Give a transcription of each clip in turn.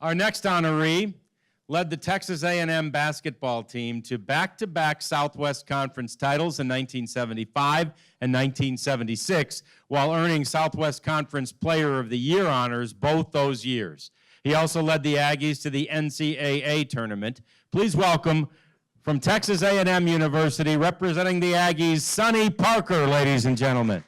Our next honoree led the Texas A&M basketball team to back-to-back Southwest Conference titles in 1975 and 1976, while earning Southwest Conference Player of the Year honors both those years. He also led the Aggies to the NCAA tournament. Please welcome, from Texas A&M University, representing the Aggies, Sonny Parker, ladies and gentlemen.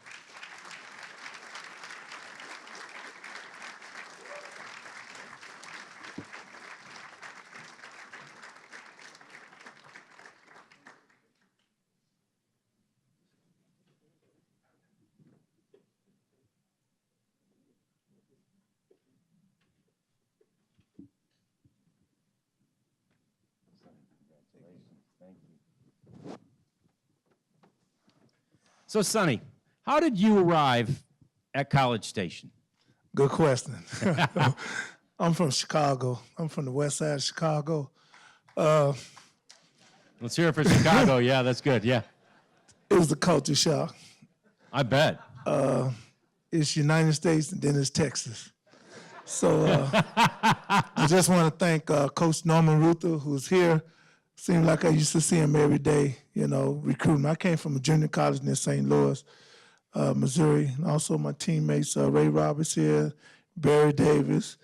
So, Sonny, how did you arrive at College Station? Good question. I'm from Chicago. I'm from the west side of Chicago. Let's hear it for Chicago. Yeah, that's good. Yeah. It was a culture shock. I bet. It's United States and then it's Texas. So I just want to thank Coach Norman Ruther, who's here. Seemed like I used to see him every day, you know, recruiting. I came from a junior college near St. Louis, Missouri. And also my teammates, Ray Roberts here, Barry Davis,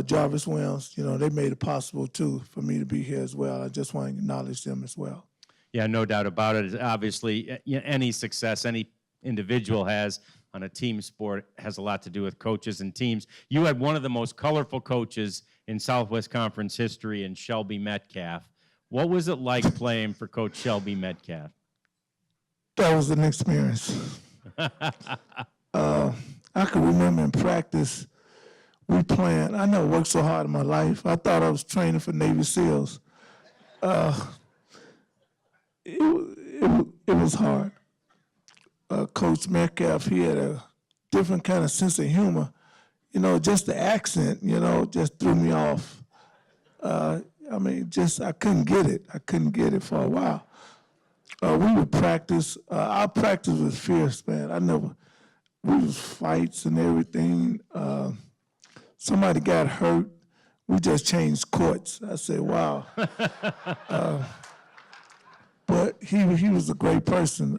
Jarvis Williams, you know, they made it possible, too, for me to be here as well. I just want to acknowledge them as well. Yeah, no doubt about it. Obviously, any success any individual has on a team sport has a lot to do with coaches and teams. You had one of the most colorful coaches in Southwest Conference history in Shelby Metcalf. What was it like playing for Coach Shelby Metcalf? That was an experience. I can remember in practice, we playing. I never worked so hard in my life. I thought I was training for Navy SEALs. It was hard. Coach Metcalf, he had a different kind of sense of humor. You know, just the accent, you know, just threw me off. I mean, I couldn't get it. I couldn't get it for a while. We would practice. Our practice was fierce, man. We was fights and everything. Somebody got hurt. We just changed courts. I said, wow. But he was a great person.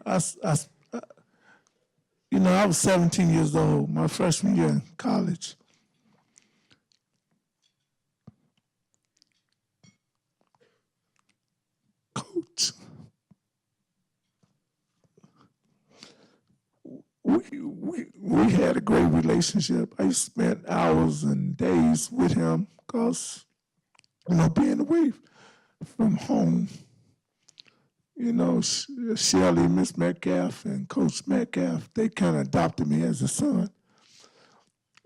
You know, I was 17 years old, my freshman year in college. Coach, we had a great relationship. I used to spend hours and days with him because, you know, being away from home, you know, Shelley, Miss Metcalf, and Coach Metcalf, they kind of adopted me as a son.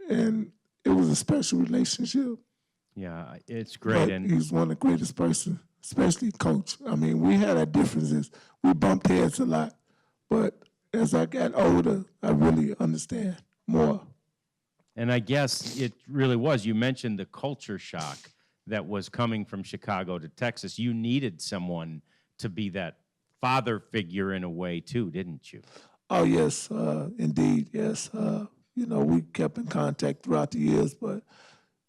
And it was a special relationship. Yeah, it's great. But he's one of the greatest persons, especially Coach. I mean, we had our differences. We bumped heads a lot. But as I got older, I really understand more. And I guess it really was. You mentioned the culture shock that was coming from Chicago to Texas. You needed someone to be that father figure in a way, too, didn't you? Oh, yes, indeed, yes. You know, we kept in contact throughout the years, but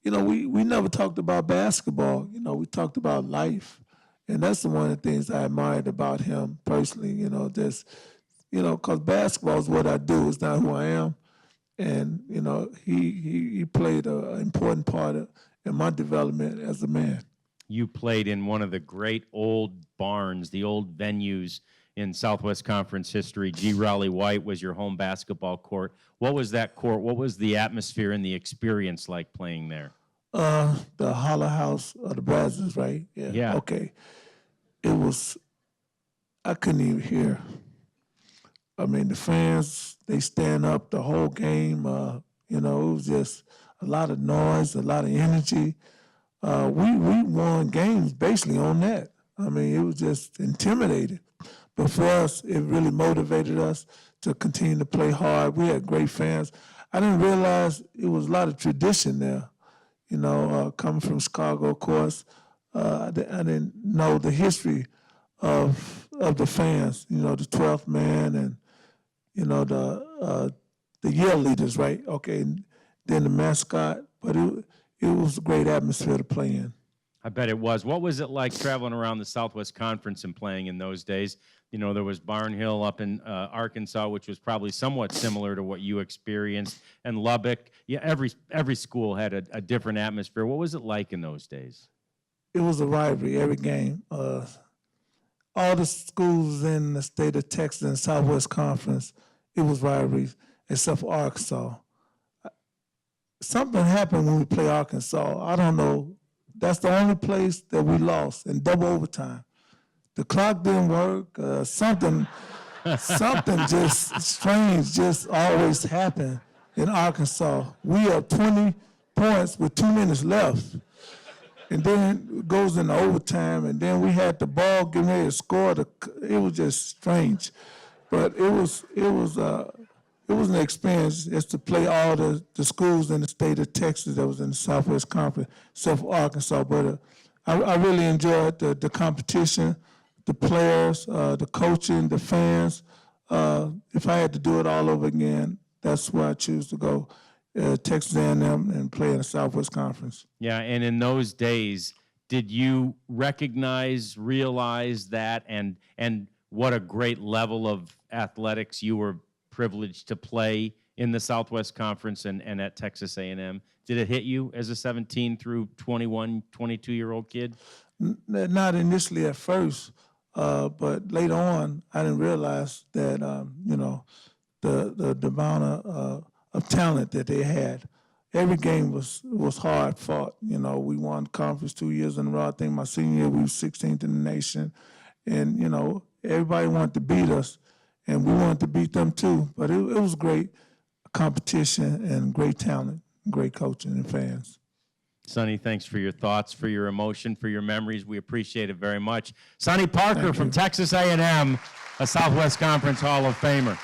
you know, we never talked about basketball. You know, we talked about life. And that's one of the things I admired about him personally, you know, just, you know, because basketball is what I do. It's not who I am. And, you know, he played an important part in my development as a man. You played in one of the great old barns, the old venues in Southwest Conference history. G. Raleigh White was your home basketball court. What was that court? What was the atmosphere and the experience like playing there? The Holler House of the Brazzers, right? Yeah. Okay. It was, I couldn't even hear. I mean, the fans, they stand up the whole game. You know, it was just a lot of noise, a lot of energy. We won games basically on that. I mean, it was just intimidating. But for us, it really motivated us to continue to play hard. We had great fans. I didn't realize it was a lot of tradition there. You know, coming from Chicago, of course, I didn't know the history of the fans. You know, the 12th man and, you know, the year leaders, right? Okay, and then the mascot. But it it was a great atmosphere to play in. I bet it was. What was it like traveling around the Southwest Conference and playing in those days? You know, there was Barnhill up in Arkansas, which was probably somewhat similar to what you experienced, and Lubbock. Yeah, every school had a different atmosphere. What was it like in those days? It was a rivalry every game. All the schools in the state of Texas and Southwest Conference, it was rivalries, except for Arkansas. Something happened when we play Arkansas. I don't know. That's the only place that we lost in double overtime. The clock didn't work. Something just strange just always happened in Arkansas. We are 20 points with 2 minutes left. And then it goes into overtime, and then we had the ball getting ready to score. It was just strange. But it was an experience just to play all the schools in the state of Texas that was in the Southwest Conference, except for Arkansas. But I really enjoyed the competition, the players, the coaching, the fans. If I had to do it all over again, that's where I choose to go, Texas A&M, and play in the Southwest Conference. Yeah, and in those days, did you realize that, and what a great level of athletics you were privileged to play in the Southwest Conference and at Texas A&M? Did it hit you as a 17 through 21, 22-year-old kid? Not initially at first, but later on, I didn't realize that, the amount of talent that they had. Every game was hard fought. You know, we won conference 2 years in a row. I think my senior year we were 16th in the nation. And, everybody wanted to beat us, and we wanted to beat them too. But it was great competition and great talent, great coaching and fans. Sonny, thanks for your thoughts, for your emotion, for your memories. We appreciate it very much. Sonny Parker from Texas A&M, a Southwest Conference Hall of Famer.